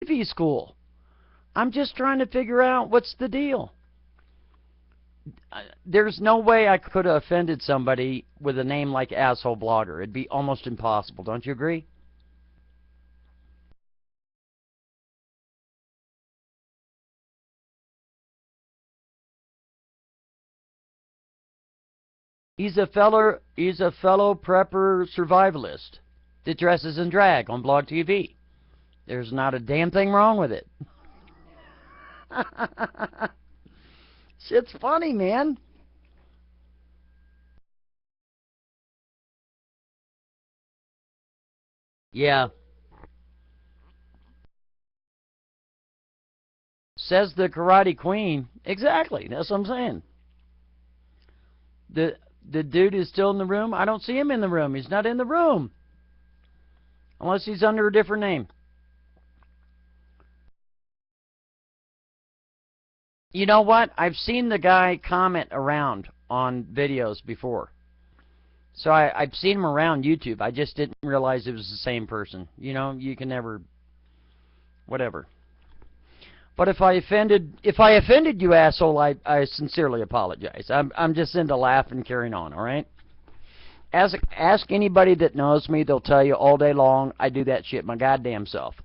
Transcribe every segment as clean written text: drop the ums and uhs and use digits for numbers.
TV school. I'm just trying to figure out what's the deal. There's no way I could have offended somebody with a name like asshole blogger. It'd be almost impossible. Don't you agree? He's a fellow prepper survivalist that dresses in drag on Blog TV. There's not a damn thing wrong with it. Shit's funny, man. Yeah. Says the Karate Queen. Exactly. That's what I'm saying. The the dude is still in the room. I don't see him in the room. He's not in the room. Unless he's under a different name. You know what? I've seen the guy comment around on videos before. So I've seen him around YouTube. I just didn't realize it was the same person. You know, you can never, whatever. But if I offended you, asshole, I sincerely apologize. I'm just into laughing and carrying on. All right. Ask anybody that knows me. They'll tell you all day long I do that shit my goddamn self.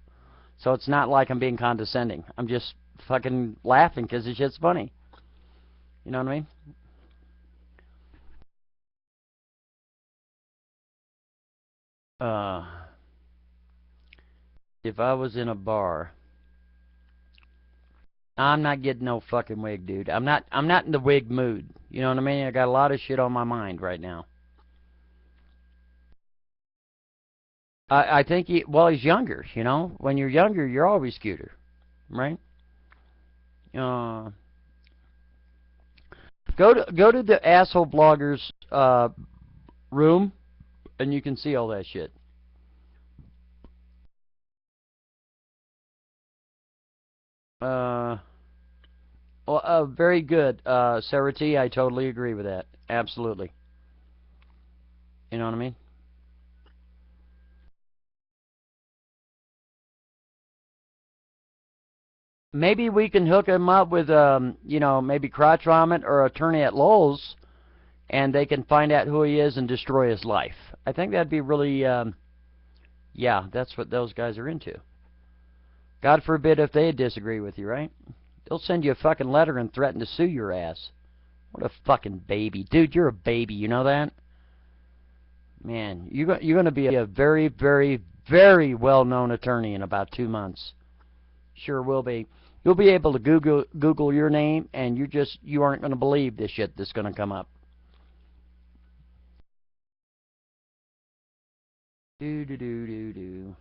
So it's not like I'm being condescending. I'm just fucking laughing because the shit's funny. You know what I mean? Uh, if I was in a bar, I'm not getting no fucking wig, dude. I'm not in the wig mood. You know what I mean? I got a lot of shit on my mind right now. I think well, he's younger. You know, when you're younger, you're always cuter, right? Uh, go to the asshole bloggers room, and you can see all that shit. Uh, well, very good, Sarah T. I totally agree with that. Absolutely. You know what I mean? Maybe we can hook him up with, maybe Crotch Vomit or Attorney at Lowell's, and they can find out who he is and destroy his life. I think that'd be really, yeah, that's what those guys are into. God forbid if they disagree with you, right? They'll send you a fucking letter and threaten to sue your ass. What a fucking baby. Dude, you're a baby, you know that? Man, you're going to be a very, very, very well-known attorney in about 2 months. Sure will be. You'll be able to Google your name, and you aren't going to believe this shit that's going to come up. Do do do do do.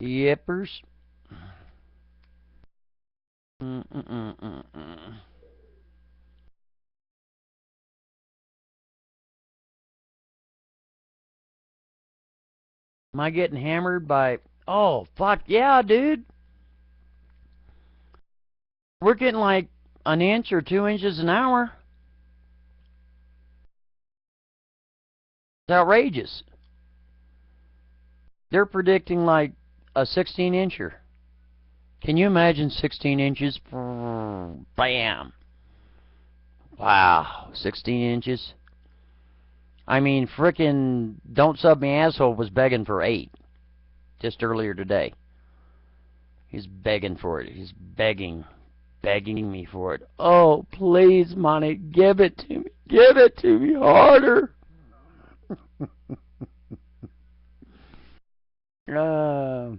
Yippers. Mm-mm-mm-mm-mm. Am I getting hammered by? Oh fuck yeah, dude. We're getting like an inch or 2 inches an hour. It's outrageous. They're predicting like a 16 incher. Can you imagine 16 inches? Bam. Wow. 16 inches. I mean, frickin' Don't Sub Me Asshole was begging for 8 just earlier today. He's begging for it. He's begging me for it. Oh, please, money, give it to me. Give it to me harder. uh,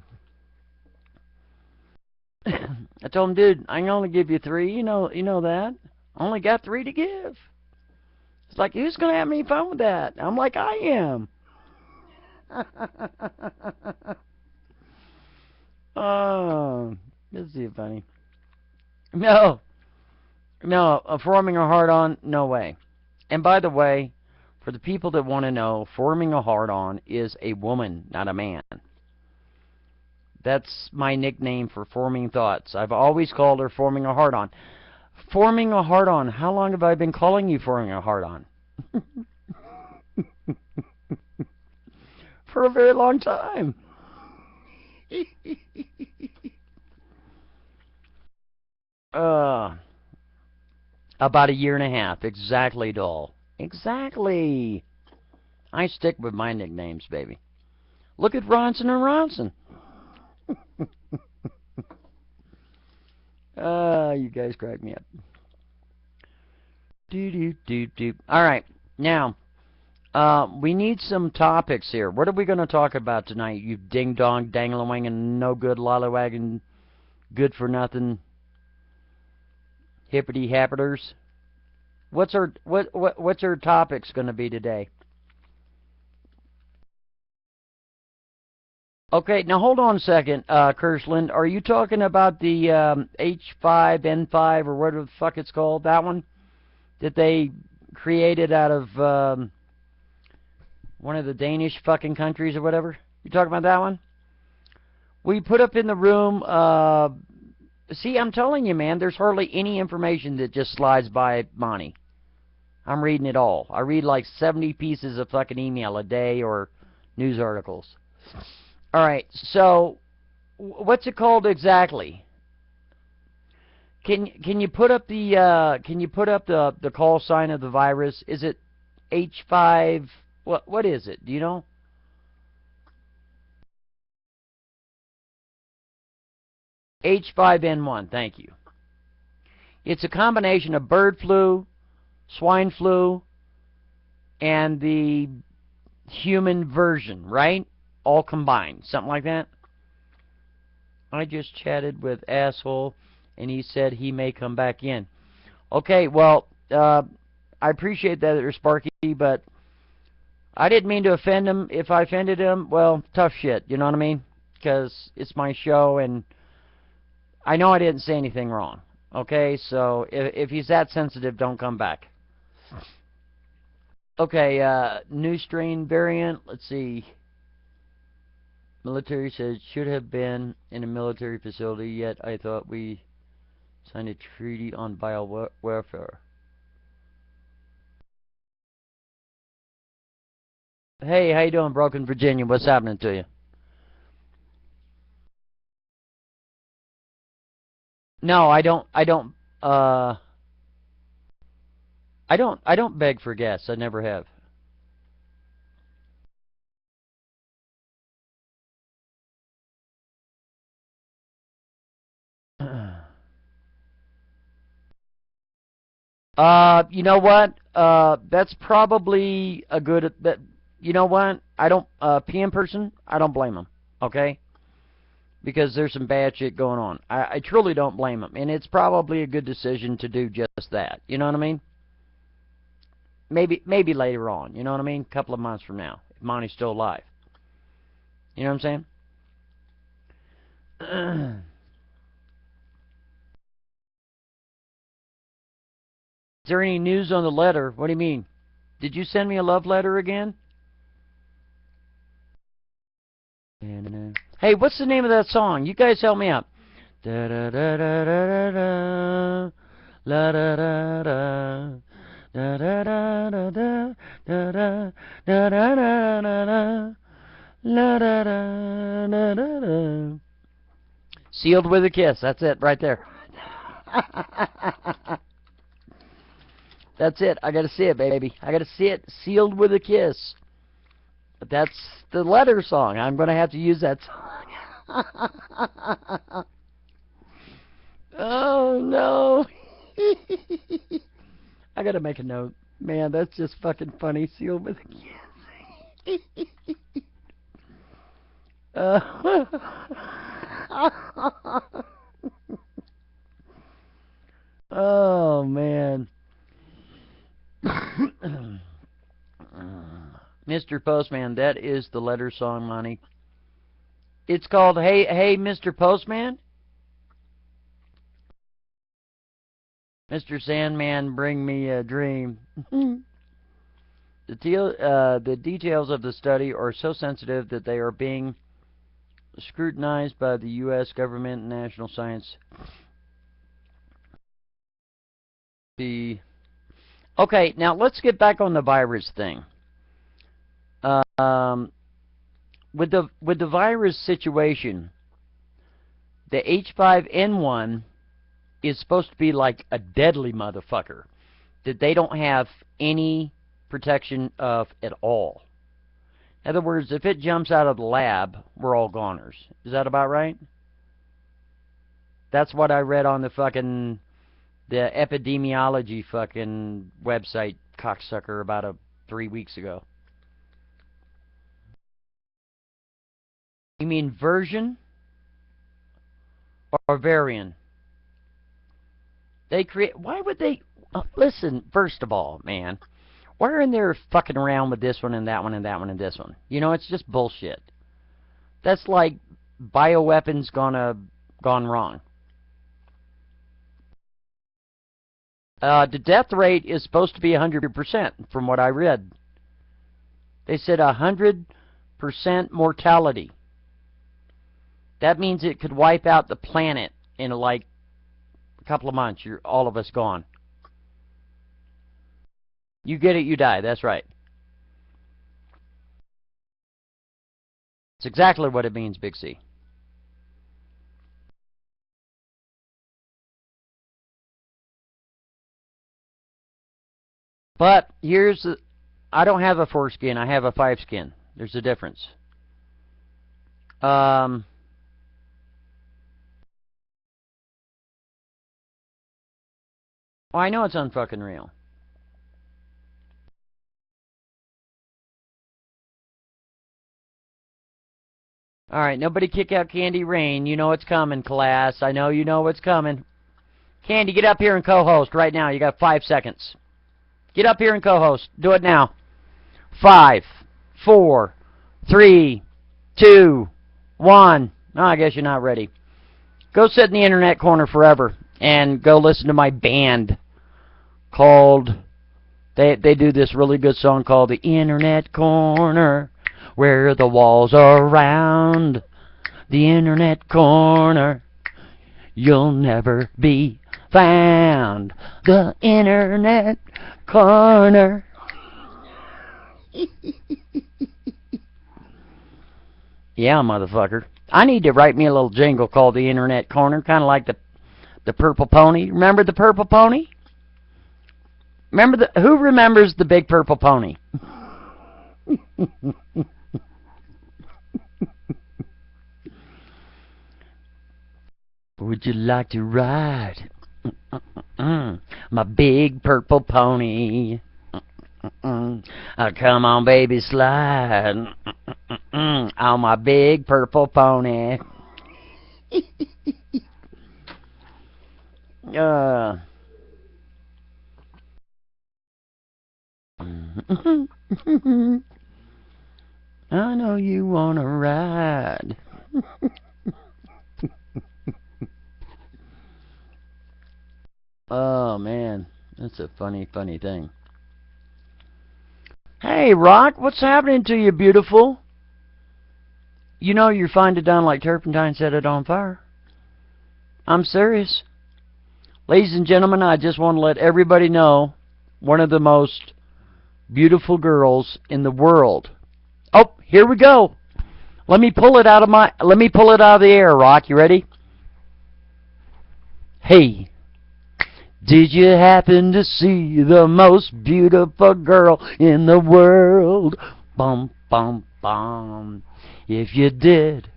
I told him, dude, I can only give you 3. You know that. I only got 3 to give. It's like, who's gonna have any fun with that? I'm like, I am. Oh, this is funny. No, no, forming a hard on, no way. And by the way, for the people that want to know, forming a hard on is a woman, not a man. That's my nickname for forming thoughts. I've always called her forming a hard on. Forming a hard on. How long have I been calling you forming a hard on? for a very long time. About a year and a half. Exactly, doll. Exactly. I stick with my nicknames, baby. Look at Ronson and Ronson. You guys crack me up. All right, now we need some topics here. What are we going to talk about tonight? You ding dong, dangling and no good, lollywagging, good for nothing, hippity happers. What's our topics going to be today? Okay, now hold on a second, Kirschland. Are you talking about the H5N5 or whatever the fuck it's called? That one that they created out of one of the Danish fucking countries or whatever? You talking about that one? We put up in the room. See, I'm telling you, man. There's hardly any information that just slides by Monty. I'm reading it all. I read like 70 pieces of fucking email a day or news articles. All right, so what's it called exactly? Can you put up the call sign of the virus? Is it H5? What is it? Do you know? H5N1. Thank you. It's a combination of bird flu, swine flu, and the human version, right? All combined, something like that. I just chatted with asshole, and he said he may come back in. Okay, well, I appreciate that, Sparky, but I didn't mean to offend him. If I offended him, well, tough shit, you know what I mean? Because it's my show, and I know I didn't say anything wrong. Okay, so if he's that sensitive, don't come back. Okay, new strain variant, let's see. Military says should have been in a military facility, yet I thought we signed a treaty on biowarfare. Hey, how you doing, Broken Virginia? What's happening to you? No, I don't beg for guests. I never have. You know what? That's probably a good. That you know what? I don't. PM person. I don't blame them. Okay, because there's some bad shit going on. I truly don't blame them, and it's probably a good decision to do just that. You know what I mean? Maybe later on. You know what I mean? A couple of months from now, if Monty's still alive. You know what I'm saying? Is there any news on the letter? What do you mean? Did you send me a love letter again? Hey, what's the name of that song? You guys help me out. Da da da da da da la da da da da da da da da da da da da da da la da da da da da. Sealed with a kiss. That's it right there. That's it. I gotta see it, baby. I gotta see it. Sealed with a kiss. But that's the letter song. I'm gonna have to use that song. Oh no. I gotta make a note. Man, that's just fucking funny. Sealed with a kiss. Oh man. Mr. Postman, that is the letter song, Monty. It's called Hey Mr. Postman. Mr. Sandman, bring me a dream. The details of the study are so sensitive that they are being scrutinized by the U.S. government and national science. Okay, now let's get back on the virus thing. with the virus situation, the H5N1 is supposed to be like a deadly motherfucker that they don't have any protection of at all. In other words, if it jumps out of the lab, we're all goners. Is that about right? That's what I read on the epidemiology fucking website, cocksucker, about 3 weeks ago. You mean version or variant? They create... Why would they... listen, first of all, man. Why are they fucking around with this one and that one and that one and this one? You know, it's just bullshit. That's like bioweapons gone wrong. The death rate is supposed to be 100%, from what I read. They said 100% mortality. That means it could wipe out the planet in like a couple of months. You're all of us gone. You get it, you die. That's right. It's exactly what it means, Big C. But here's the... I don't have a 4-skin. I have a 5-skin. There's a difference. Well, I know it's unfucking real. Alright, nobody kick out Candy Rain. You know it's coming, class. I know you know what's coming. Candy, get up here and co-host right now. You got 5 seconds. Get up here and co-host. Do it now. 5, 4, 3, 2, 1. Oh, I guess you're not ready. Go sit in the internet corner forever and go listen to my band called... They do this really good song called The Internet Corner, where the walls are round. The internet corner, you'll never be found. The internet corner. Yeah, motherfucker. I need to write me a little jingle called The Internet Corner, kind of like the Purple Pony. Remember the Purple Pony? Who remembers the big purple pony? Would you like to ride my big purple pony? Come on, baby, slide on my big purple pony. I know you wanna ride. Oh, man. That's a funny thing. Hey, Rock, what's happening to you, beautiful? You know you're fine to done like turpentine, set it on fire. I'm serious. Ladies and gentlemen, I just want to let everybody know one of the most beautiful girls in the world. Oh, here we go. Let me pull it out of the air, Rock. You ready? Hey. Did you happen to see the most beautiful girl in the world? Bum, bum, bum. If you did,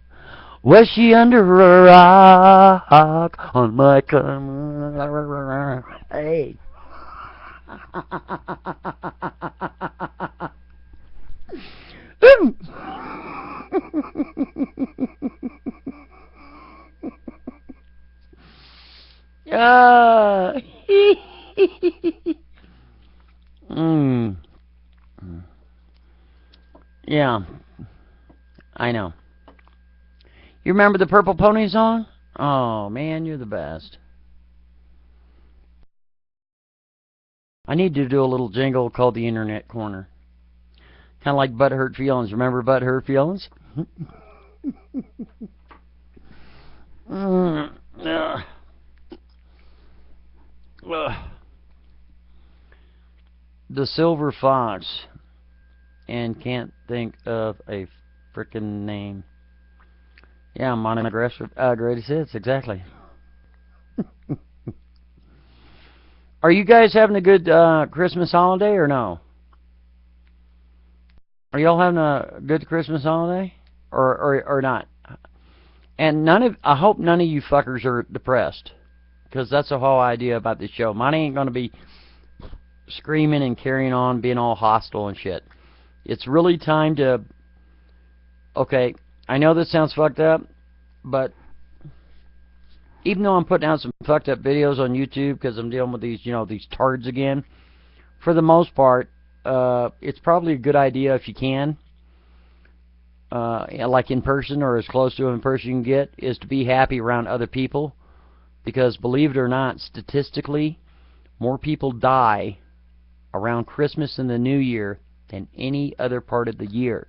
was she under a rock on my corner? Hey. Yeah, I know. You remember the Purple Pony song? Oh, man, you're the best. I need to do a little jingle called The Internet Corner. Kind of like Butthurt Feelings. Remember Butthurt Feelings? The Silver Fox. And can't think of a freaking name. Yeah, Monographs Greatest Hits, exactly. Are you guys having a good Christmas holiday or no? Are y'all having a good Christmas holiday? Or not? And I hope none of you fuckers are depressed. Because that's the whole idea about this show. Mine ain't going to be screaming and carrying on, being all hostile and shit. It's really time to... Okay, I know this sounds fucked up, but even though I'm putting out some fucked up videos on YouTube because I'm dealing with these, these tards again, for the most part, it's probably a good idea if you can, like in person or as close to in person you can get, is to be happy around other people. Because believe it or not, statistically, more people die around Christmas and the New Year than any other part of the year.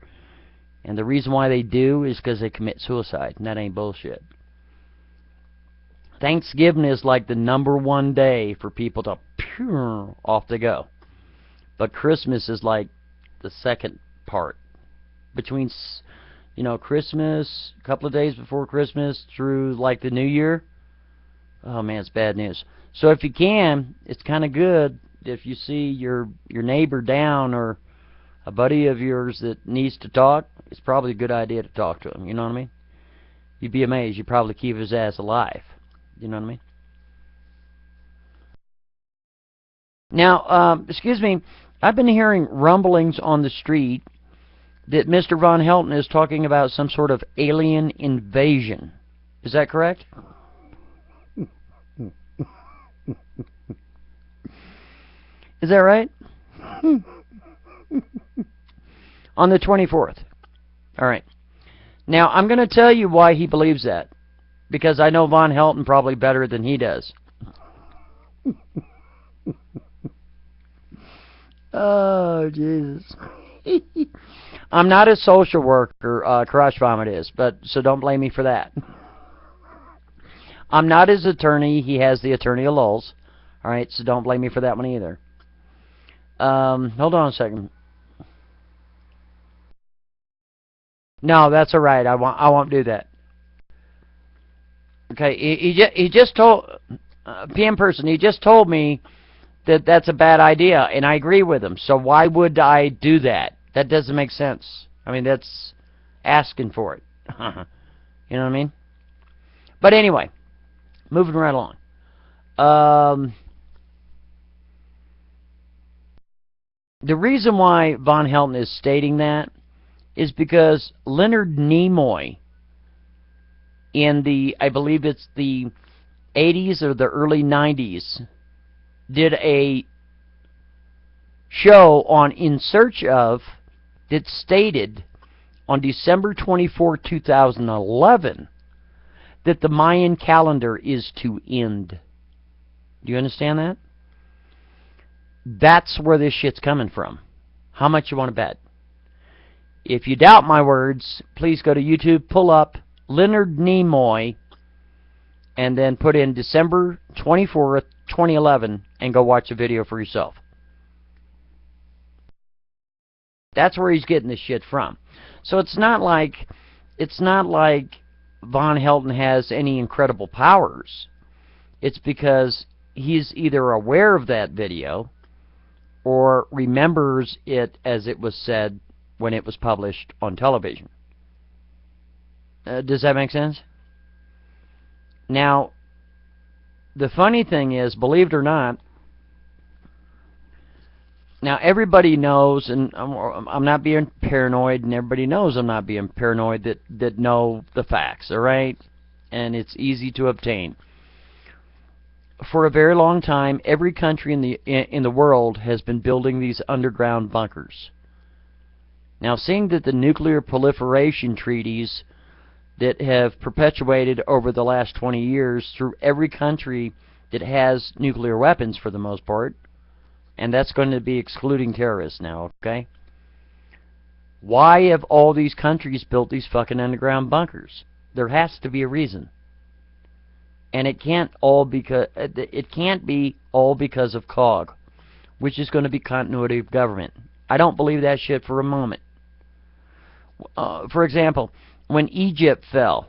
And the reason why they do is because they commit suicide, and that ain't bullshit. Thanksgiving is like the #1 day for people to off they go. But Christmas is like the second part. Between, Christmas, a couple of days before Christmas through like the New Year, oh man, it's bad news. So if you can, it's kind of good if you see your neighbor down or a buddy of yours that needs to talk, it's probably a good idea to talk to him, you know what I mean? You'd be amazed, you'd probably keep his ass alive, you know what I mean? Now, excuse me, I've been hearing rumblings on the street that Mr. Von Helton is talking about some sort of alien invasion. Is that correct? Is that right? On the 24th. All right. Now, I'm going to tell you why he believes that. Because I know Von Helton probably better than he does. Oh, Jesus. I'm not a social worker, Crotch Vomit is, so don't blame me for that. I'm not his attorney. He has the attorney of lulz. All right, so don't blame me for that one either. Hold on a second. No, that's all right. I won't do that. Okay, he just told PM person. He just told me that that's a bad idea, and I agree with him. So why would I do that? That doesn't make sense. I mean, that's asking for it. You know what I mean? But anyway, moving right along. The reason why Von Helton is stating that is because Leonard Nimoy in the, I believe it's the 80s or the early 90s, did a show on In Search Of that stated on December 24, 2011 that the Mayan calendar is to end. Do you understand that? That's where this shit's coming from. How much you want to bet? If you doubt my words, please go to YouTube, pull up Leonard Nimoy, and then put in December 24th, 2011, and go watch the video for yourself. That's where he's getting this shit from. So it's not like Von Helton has any incredible powers. It's because he's either aware of that video or remembers it as it was said when it was published on television. Does that make sense? Now, the funny thing is, believe it or not, now everybody knows, and I'm not being paranoid, and everybody knows I'm not being paranoid that know the facts, all right? And it's easy to obtain. For a very long time, every country in the world has been building these underground bunkers. Now, seeing that the nuclear proliferation treaties that have perpetuated over the last 20 years through every country that has nuclear weapons for the most part, and that's going to be excluding terrorists now, okay? Why have all these countries built these fucking underground bunkers? There has to be a reason. And it can't be all because of COG, which is going to be continuity of government. I don't believe that shit for a moment. For example, when Egypt fell,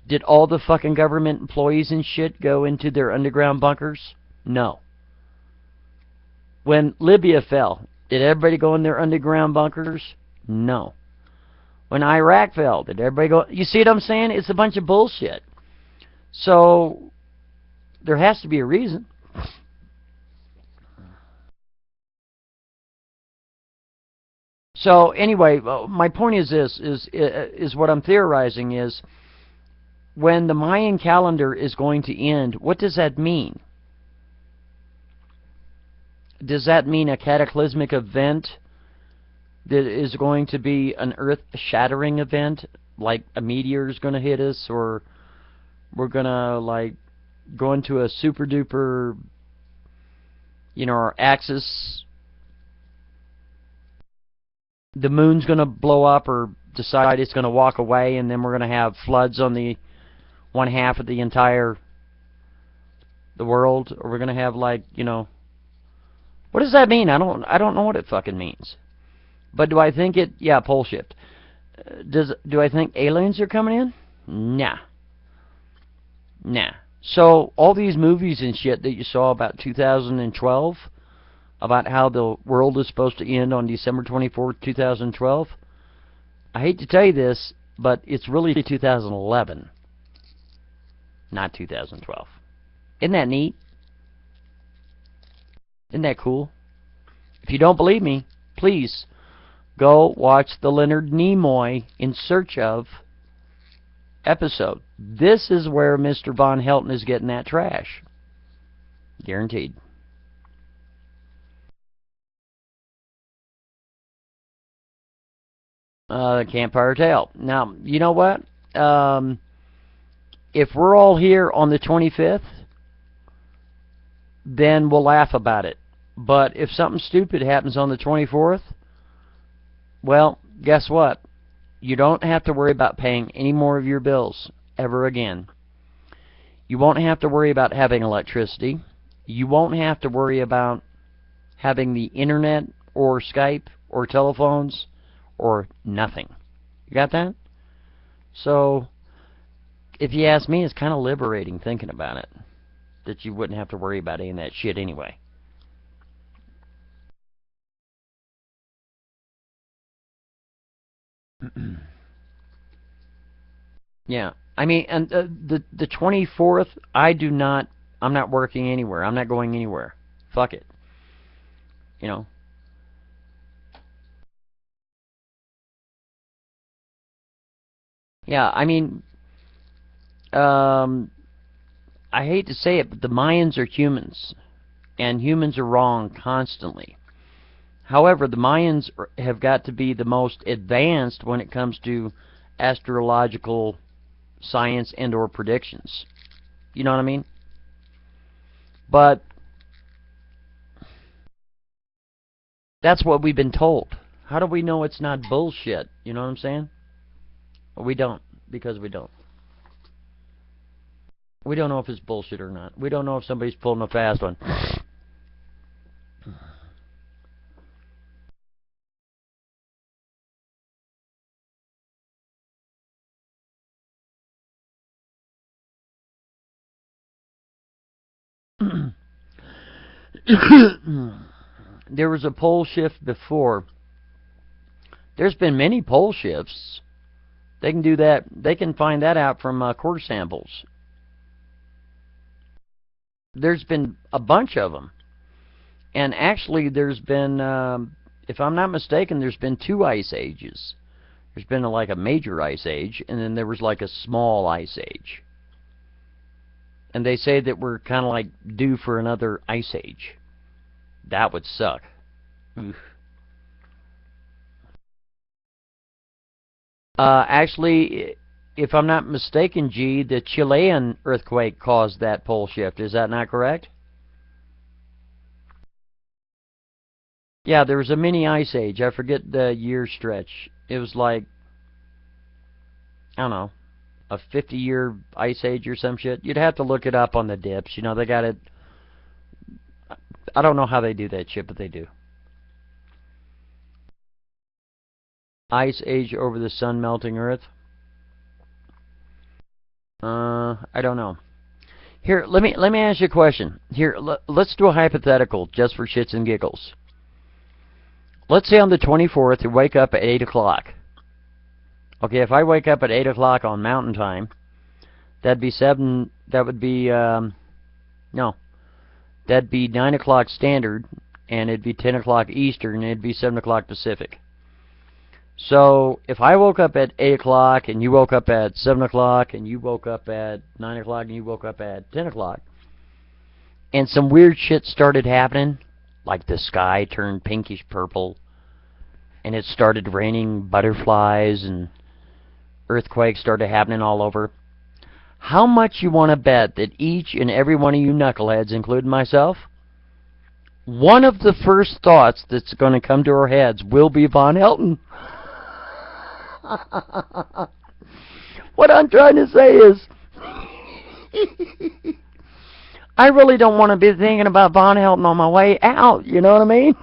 did all the fucking government employees and shit go into their underground bunkers? No. When Libya fell, did everybody go in their underground bunkers? No. When Iraq fell, did everybody go... You see what I'm saying? It's a bunch of bullshit. So, there has to be a reason. So, anyway, my point is this, is what I'm theorizing is, when the Mayan calendar is going to end, what does that mean? Does that mean a cataclysmic event that is going to be an earth-shattering event, like a meteor is going to hit us, or we're going to, like, go into a super-duper, you know, our axis, the moon's going to blow up or decide it's going to walk away, and then we're going to have floods on the one half of the entire the world, or we're going to have, like, you know, what does that mean? I don't know what it fucking means. But do I think it... Yeah, pole shift. Do I think aliens are coming in? Nah. Nah. So, all these movies and shit that you saw about 2012, about how the world is supposed to end on December 24th, 2012, I hate to tell you this, but it's really 2011, not 2012. Isn't that neat? Isn't that cool? If you don't believe me, please go watch the Leonard Nimoy In Search Of episode. This is where Mr. Von Helton is getting that trash. Guaranteed. Campfire Tale. Now, you know what? If we're all here on the 25th, then we'll laugh about it. But if something stupid happens on the 24th, well, guess what? You don't have to worry about paying any more of your bills ever again. You won't have to worry about having electricity. You won't have to worry about having the internet or Skype or telephones or nothing. You got that? So, if you ask me, it's kind of liberating thinking about it. That you wouldn't have to worry about any of that shit anyway. Yeah. I mean, and the 24th, I'm not working anywhere. I'm not going anywhere. Fuck it. You know. Yeah, I mean, I hate to say it, but the Mayans are humans, and humans are wrong constantly. However, the Mayans have got to be the most advanced when it comes to astrological science and or predictions. You know what I mean? But that's what we've been told. How do we know it's not bullshit? You know what I'm saying? Well, we don't, because we don't. We don't know if it's bullshit or not. We don't know if somebody's pulling a fast one. There was a pole shift before. There's been many pole shifts. They can do that. They can find that out from core samples. There's been a bunch of them. And actually, there's been, if I'm not mistaken, there's been 2 ice ages. There's been like a major ice age, and then there was like a small ice age. And they say that we're kind of like due for another ice age. That would suck. Oof. Actually, if I'm not mistaken, G, the Chilean earthquake caused that pole shift. Is that not correct? Yeah, there was a mini ice age. I forget the year stretch. It was like, I don't know, a 50-year ice age or some shit. You'd have to look it up on the dips. You know, they got it. I don't know how they do that shit, but they do. ice age over the sun melting Earth? I don't know. Here, let me ask you a question. Here, let's do a hypothetical just for shits and giggles. Let's say on the 24th you wake up at 8 o'clock. Okay, if I wake up at 8 o'clock on Mountain Time, that'd be 7, that would be, no, that'd be 9 o'clock Standard, and it'd be 10 o'clock Eastern, and it'd be 7 o'clock Pacific. So, if I woke up at 8 o'clock, and you woke up at 7 o'clock, and you woke up at 9 o'clock, and you woke up at 10 o'clock, and some weird shit started happening, like the sky turned pinkish purple, and it started raining butterflies, and earthquakes started happening all over, how much you want to bet that each and every one of you knuckleheads, including myself, one of the first thoughts that's going to come to our heads will be Von Helton? What I'm trying to say is, I really don't want to be thinking about Von Helton on my way out, you know what I mean?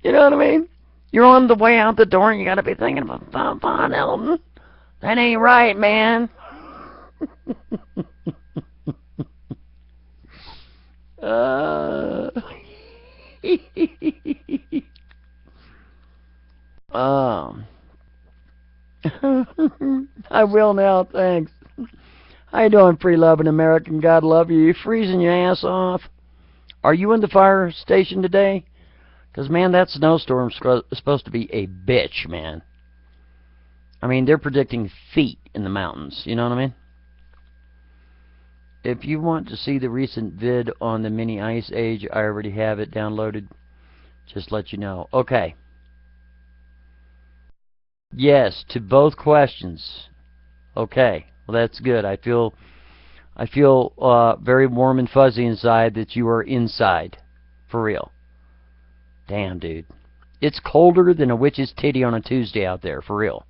You know what I mean? You're on the way out the door and you gotta be thinking about Von Helton. That ain't right, man. I will now, thanks. How you doing, free-loving American? God love you. You freezing your ass off? Are you in the fire station today? Because, man, that snowstorm's supposed to be a bitch, man. I mean, they're predicting feet in the mountains. You know what I mean? If you want to see the recent vid on the mini ice age, I already have it downloaded. Just let you know. Okay. Yes, to both questions. Okay. Well, that's good. I feel very warm and fuzzy inside that you are inside. For real. Damn, dude. It's colder than a witch's titty on a Tuesday out there, for real.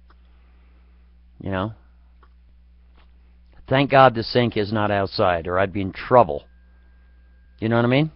You know? Thank God the sink is not outside, or I'd be in trouble. You know what I mean?